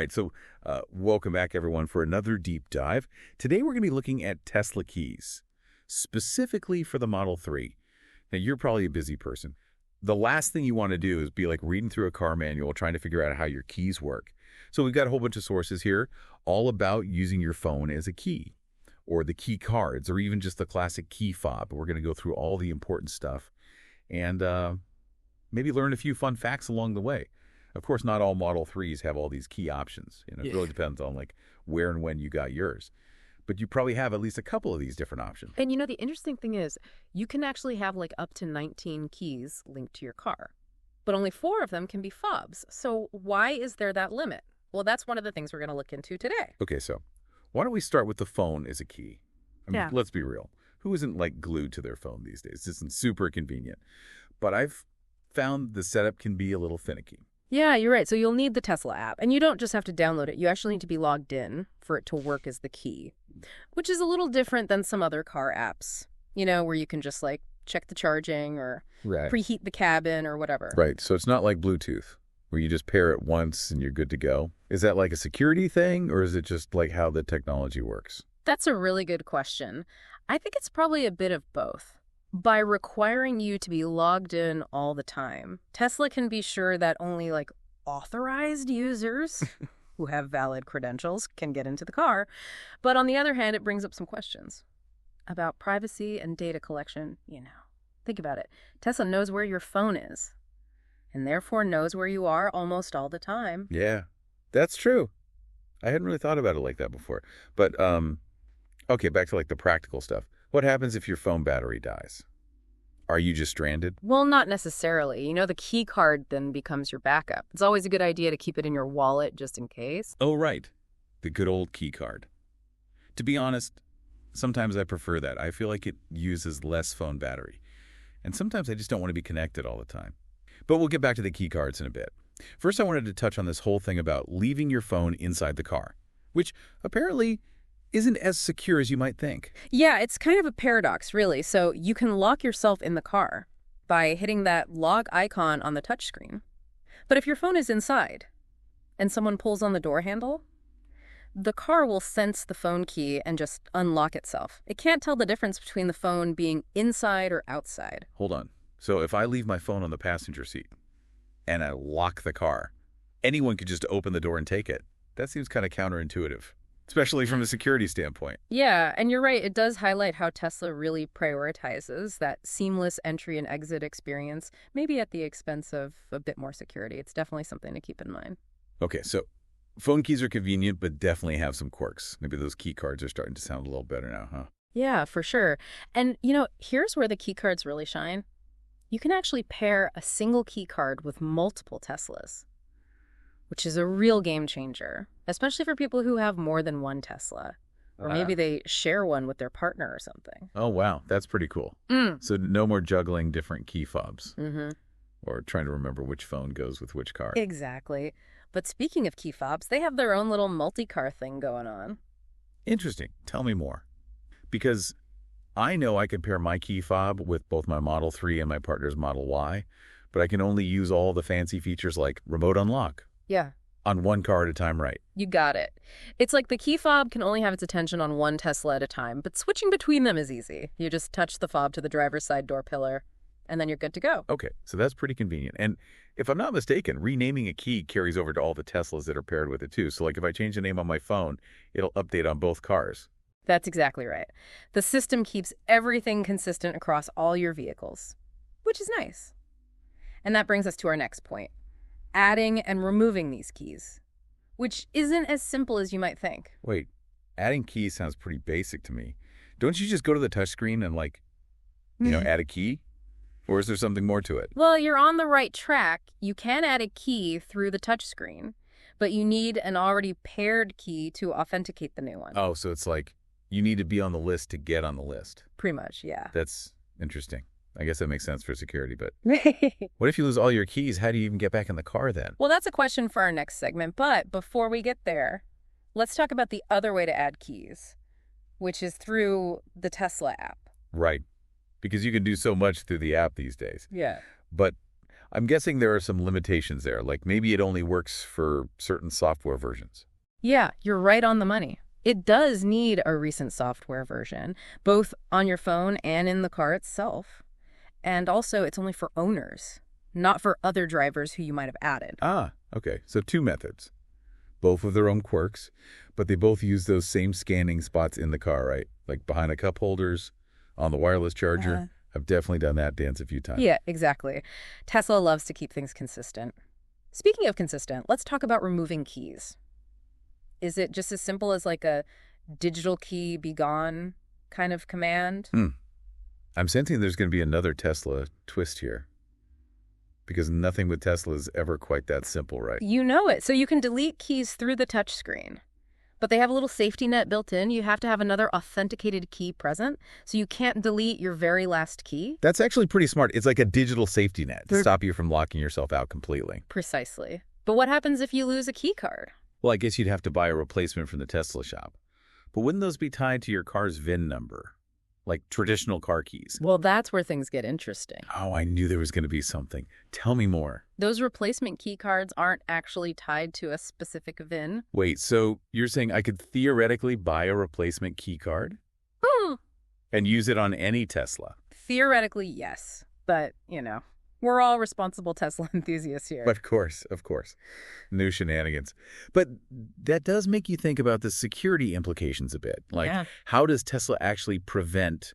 right, so welcome back, everyone, for another deep dive. Today, we're going to be looking at Tesla keys, specifically for the Model 3. Now, you're probably a busy person. The last thing you want to do is be like reading through a car manual, trying to figure out how your keys work. So we've got a whole bunch of sources here, all about using your phone as a key, or the key cards, or even just the classic key fob. We're going to go through all the important stuff and maybe learn a few fun facts along the way. Of course, not all Model 3s have all these key options. It really depends on like where and when you got yours. But you probably have at least a couple of these different options. And the interesting thing is you can actually have like up to 19 keys linked to your car, but only 4 of them can be fobs. So why is there that limit? Well, that's one of the things we're going to look into today. Okay, so why don't we start with the phone as a key? Let's be real. Who isn't like glued to their phone these days? This isn't super convenient. But I've found the setup can be a little finicky. Yeah, you're right. So you'll need the Tesla app. And you don't just have to download it. You actually need to be logged in for it to work as the key, which is a little different than some other car apps, where you can just like check the charging or preheat the cabin or whatever. Right. So it's not like Bluetooth, where you just pair it once and you're good to go. Is that like a security thing, or is it just like how the technology works? That's a really good question. I think it's probably a bit of both. By requiring you to be logged in all the time, Tesla can be sure that only like authorized users who have valid credentials can get into the car. But on the other hand, it brings up some questions about privacy and data collection. Think about it. Tesla knows where your phone is and therefore knows where you are almost all the time. Yeah, that's true. I hadn't really thought about it like that before. But, okay, back to like the practical stuff. What happens if your phone battery dies? Are you just stranded? Well, not necessarily. The key card then becomes your backup. It's always a good idea to keep it in your wallet just in case. Oh, right. The good old key card. To be honest, sometimes I prefer that. I feel like it uses less phone battery. And sometimes I just don't want to be connected all the time. But we'll get back to the key cards in a bit. First, I wanted to touch on this whole thing about leaving your phone inside the car, which apparently isn't as secure as you might think. Yeah, it's kind of a paradox, really. So you can lock yourself in the car by hitting that log icon on the touchscreen. But if your phone is inside and someone pulls on the door handle, the car will sense the phone key and just unlock itself. It can't tell the difference between the phone being inside or outside. Hold on. So if I leave my phone on the passenger seat and I lock the car, anyone could just open the door and take it. That seems kind of counterintuitive, especially from a security standpoint. Yeah, and you're right. It does highlight how Tesla really prioritizes that seamless entry and exit experience, maybe at the expense of a bit more security. It's definitely something to keep in mind. Okay, so phone keys are convenient, but definitely have some quirks. Maybe those key cards are starting to sound a little better now, huh? Yeah, for sure. And, here's where the key cards really shine. You can actually pair a single key card with multiple Teslas, which is a real game changer, especially for people who have more than one Tesla. Or maybe they share one with their partner or something. Oh, wow. That's pretty cool. So no more juggling different key fobs. Or trying to remember which phone goes with which car. Exactly. But speaking of key fobs, they have their own little multi-car thing going on. Interesting. Tell me more. Because I know I can pair my key fob with both my Model 3 and my partner's Model Y, but I can only use all the fancy features like remote unlock. Yeah. On one car at a time, right? You got it. It's like the key fob can only have its attention on one Tesla at a time, but switching between them is easy. You just touch the fob to the driver's side door pillar, and then you're good to go. Okay, so that's pretty convenient. And if I'm not mistaken, renaming a key carries over to all the Teslas that are paired with it too. So like if I change the name on my phone, it'll update on both cars. That's exactly right. The system keeps everything consistent across all your vehicles, which is nice. And that brings us to our next point. Adding and removing these keys, which isn't as simple as you might think. Wait, adding keys sounds pretty basic to me. Don't you just go to the touchscreen and add a key? Or is there something more to it? Well, you're on the right track. You can add a key through the touchscreen, but you need an already paired key to authenticate the new one. Oh, so it's like you need to be on the list to get on the list. Pretty much, yeah. That's interesting. I guess that makes sense for security, but what if you lose all your keys? How do you even get back in the car then? Well, that's a question for our next segment, but before we get there, let's talk about the other way to add keys, which is through the Tesla app. Right, because you can do so much through the app these days. Yeah. But I'm guessing there are some limitations there, like maybe it only works for certain software versions. Yeah, you're right on the money. It does need a recent software version, both on your phone and in the car itself. And also, it's only for owners, not for other drivers who you might have added. Ah, okay. So two methods. Both with their own quirks, but they both use those same scanning spots in the car, right? Like behind the cup holders, on the wireless charger. I've definitely done that dance a few times. Yeah, exactly. Tesla loves to keep things consistent. Speaking of consistent, let's talk about removing keys. Is it just as simple as like a digital key be gone kind of command? I'm sensing there's going to be another Tesla twist here. Because nothing with Tesla is ever quite that simple, right? You know it. So you can delete keys through the touchscreen. But they have a little safety net built in. You have to have another authenticated key present, so you can't delete your very last key. That's actually pretty smart. It's like a digital safety net to stop you from locking yourself out completely. Precisely. But what happens if you lose a key card? Well, I guess you'd have to buy a replacement from the Tesla shop. But wouldn't those be tied to your car's VIN number? Like traditional car keys? Well, that's where things get interesting. Oh, I knew there was going to be something. Tell me more. Those replacement key cards aren't actually tied to a specific VIN. Wait, so you're saying I could theoretically buy a replacement key card? And use it on any Tesla? Theoretically, yes. But, we're all responsible Tesla enthusiasts here. Of course. New shenanigans. But that does make you think about the security implications a bit. Like, how does Tesla actually prevent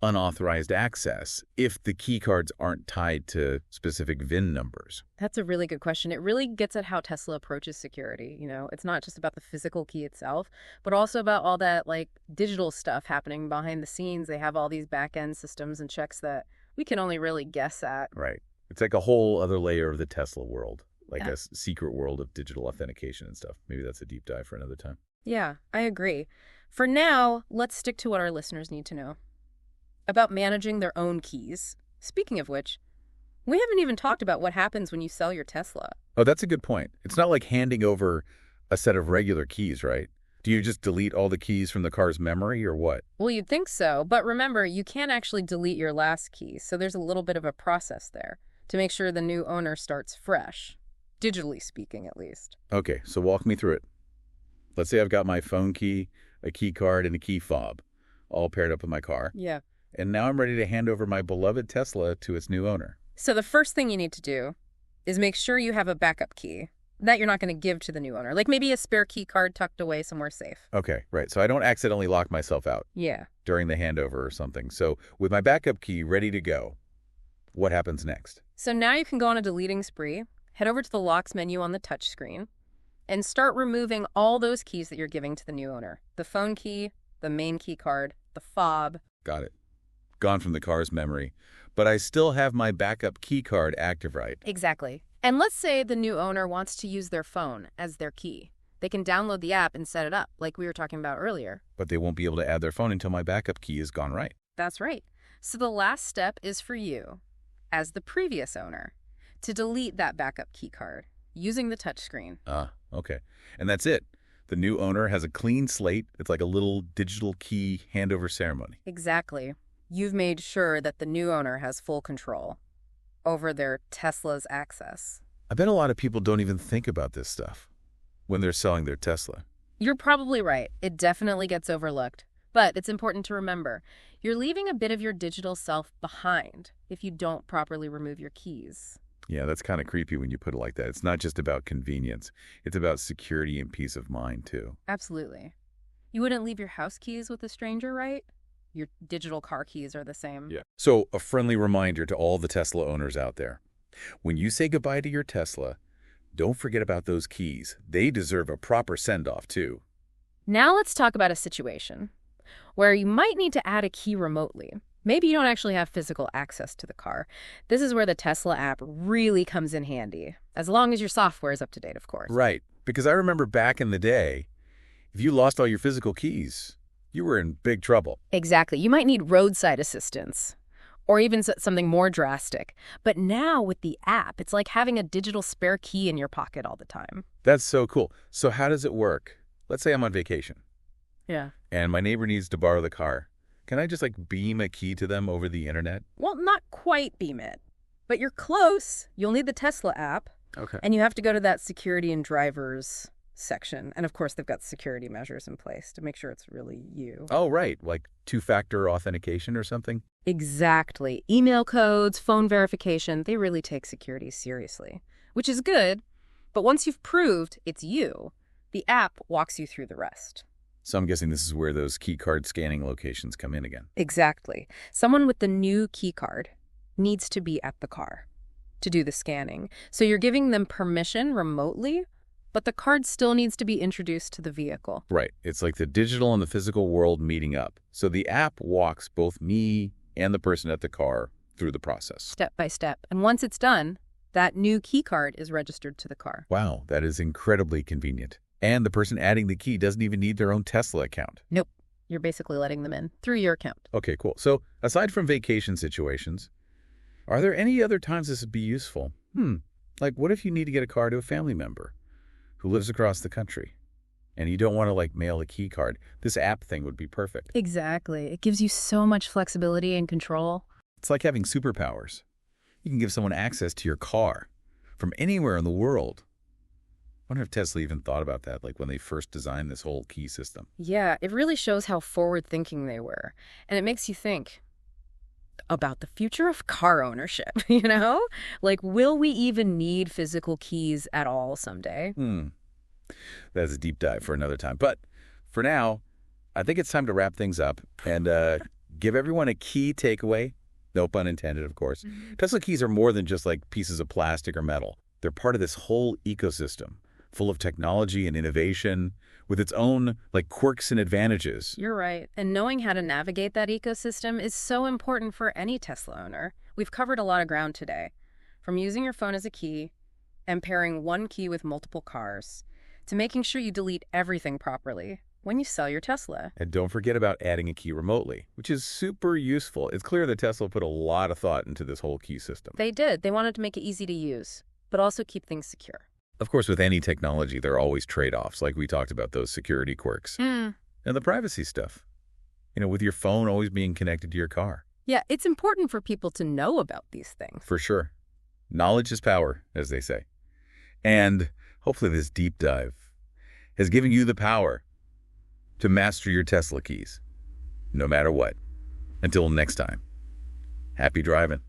unauthorized access if the key cards aren't tied to specific VIN numbers? That's a really good question. It really gets at how Tesla approaches security. It's not just about the physical key itself, but also about all that digital stuff happening behind the scenes. They have all these back-end systems and checks that we can only really guess at. Right. It's like a whole other layer of the Tesla world, like a secret world of digital authentication and stuff. Maybe that's a deep dive for another time. Yeah, I agree. For now, let's stick to what our listeners need to know about managing their own keys. Speaking of which, we haven't even talked about what happens when you sell your Tesla. Oh, that's a good point. It's not like handing over a set of regular keys, right? Do you just delete all the keys from the car's memory or what? Well, you'd think so. But remember, you can't actually delete your last key. So there's a little bit of a process there to make sure the new owner starts fresh, digitally speaking, at least. Okay, so walk me through it. Let's say I've got my phone key, a key card, and a key fob all paired up with my car. Yeah. And now I'm ready to hand over my beloved Tesla to its new owner. So the first thing you need to do is make sure you have a backup key that you're not going to give to the new owner. Like maybe a spare key card tucked away somewhere safe. Okay, right. So I don't accidentally lock myself out. Yeah. During the handover or something. So with my backup key ready to go, what happens next? So now you can go on a deleting spree, head over to the locks menu on the touchscreen, and start removing all those keys that you're giving to the new owner. The phone key, the main key card, the fob. Got it. Gone from the car's memory. But I still have my backup key card active, right? Exactly. And let's say the new owner wants to use their phone as their key. They can download the app and set it up, like we were talking about earlier. But they won't be able to add their phone until my backup key is gone right. That's right. So the last step is for you, as the previous owner, to delete that backup key card using the touchscreen. Okay. And that's it. The new owner has a clean slate. It's like a little digital key handover ceremony. Exactly. You've made sure that the new owner has full control over their Tesla's access. I bet a lot of people don't even think about this stuff when they're selling their Tesla. You're probably right. It definitely gets overlooked. But it's important to remember, you're leaving a bit of your digital self behind if you don't properly remove your keys. Yeah, that's kind of creepy when you put it like that. It's not just about convenience. It's about security and peace of mind, too. Absolutely. You wouldn't leave your house keys with a stranger, right? Your digital car keys are the same. Yeah. So a friendly reminder to all the Tesla owners out there. When you say goodbye to your Tesla, don't forget about those keys. They deserve a proper send-off, too. Now let's talk about a situation where you might need to add a key remotely. Maybe you don't actually have physical access to the car. This is where the Tesla app really comes in handy, as long as your software is up to date, of course. Right. Because I remember back in the day, if you lost all your physical keys, you were in big trouble. Exactly. You might need roadside assistance or even something more drastic. But now with the app, it's like having a digital spare key in your pocket all the time. That's so cool. So how does it work? Let's say I'm on vacation. Yeah. And my neighbor needs to borrow the car. Can I just beam a key to them over the internet? Well, not quite beam it. But you're close. You'll need the Tesla app, Okay. and you have to go to that security and drivers section. And of course, they've got security measures in place to make sure it's really you. Oh, right. Like two-factor authentication or something? Exactly. Email codes, phone verification, they really take security seriously, which is good. But once you've proved it's you, the app walks you through the rest. So I'm guessing this is where those key card scanning locations come in again. Exactly. Someone with the new key card needs to be at the car to do the scanning. So you're giving them permission remotely, but the card still needs to be introduced to the vehicle. Right. It's like the digital and the physical world meeting up. So the app walks both me and the person at the car through the process. Step by step. And once it's done, that new key card is registered to the car. Wow, that is incredibly convenient. And the person adding the key doesn't even need their own Tesla account. Nope. You're basically letting them in through your account. Okay, cool. So aside from vacation situations, are there any other times this would be useful? Like what if you need to get a car to a family member who lives across the country and you don't want to like mail a key card? This app thing would be perfect. Exactly. It gives you so much flexibility and control. It's like having superpowers. You can give someone access to your car from anywhere in the world. I wonder if Tesla even thought about that, like when they first designed this whole key system. Yeah, it really shows how forward-thinking they were. And it makes you think about the future of car ownership, you know? Like, will we even need physical keys at all someday? That's a deep dive for another time. But for now, I think it's time to wrap things up and give everyone a key takeaway. No pun intended, of course. Tesla keys are more than just like pieces of plastic or metal. They're part of this whole ecosystem, full of technology and innovation, with its own like quirks and advantages. You're right. And knowing how to navigate that ecosystem is so important for any Tesla owner. We've covered a lot of ground today, from using your phone as a key and pairing one key with multiple cars, to making sure you delete everything properly when you sell your Tesla. And don't forget about adding a key remotely, which is super useful. It's clear that Tesla put a lot of thought into this whole key system. They did. They wanted to make it easy to use, but also keep things secure. Of course, with any technology, there are always trade-offs, like we talked about those security quirks. And the privacy stuff. You know, with your phone always being connected to your car. Yeah, it's important for people to know about these things. For sure. Knowledge is power, as they say. And hopefully this deep dive has given you the power to master your Tesla keys, no matter what. Until next time, happy driving.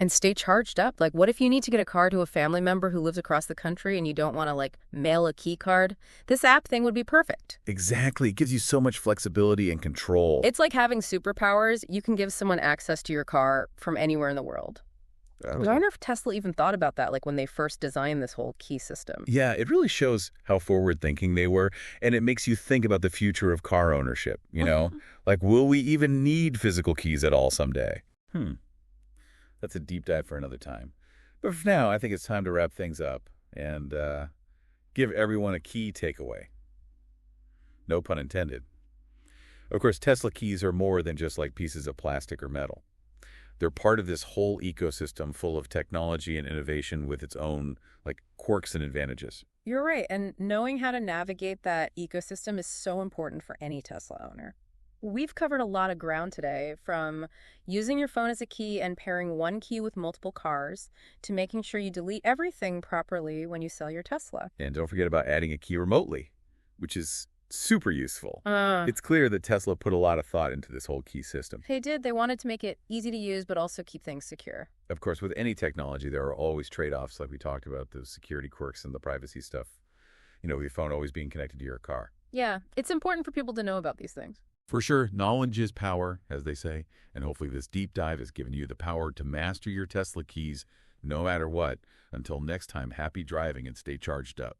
And stay charged up. Like, what if you need to get a car to a family member who lives across the country and you don't want to, like, mail a key card? This app thing would be perfect. Exactly. It gives you so much flexibility and control. It's like having superpowers. You can give someone access to your car from anywhere in the world. I wonder if Tesla even thought about that, like when they first designed this whole key system. Yeah, it really shows how forward-thinking they were, and it makes you think about the future of car ownership, you know? Like, will we even need physical keys at all someday? That's a deep dive for another time. But for now, I think it's time to wrap things up and give everyone a key takeaway. No pun intended. Of course, Tesla keys are more than just like pieces of plastic or metal. They're part of this whole ecosystem full of technology and innovation with its own like quirks and advantages. You're right. And knowing how to navigate that ecosystem is so important for any Tesla owner. We've covered a lot of ground today, from using your phone as a key and pairing one key with multiple cars, to making sure you delete everything properly when you sell your Tesla. And don't forget about adding a key remotely, which is super useful. It's clear that Tesla put a lot of thought into this whole key system. They did. They wanted to make it easy to use, but also keep things secure. Of course, with any technology, there are always trade-offs, like we talked about, those security quirks and the privacy stuff. You know, with your phone always being connected to your car. Yeah, it's important for people to know about these things. For sure, knowledge is power, as they say, and hopefully this deep dive has given you the power to master your Tesla keys no matter what. Until next time, happy driving and stay charged up.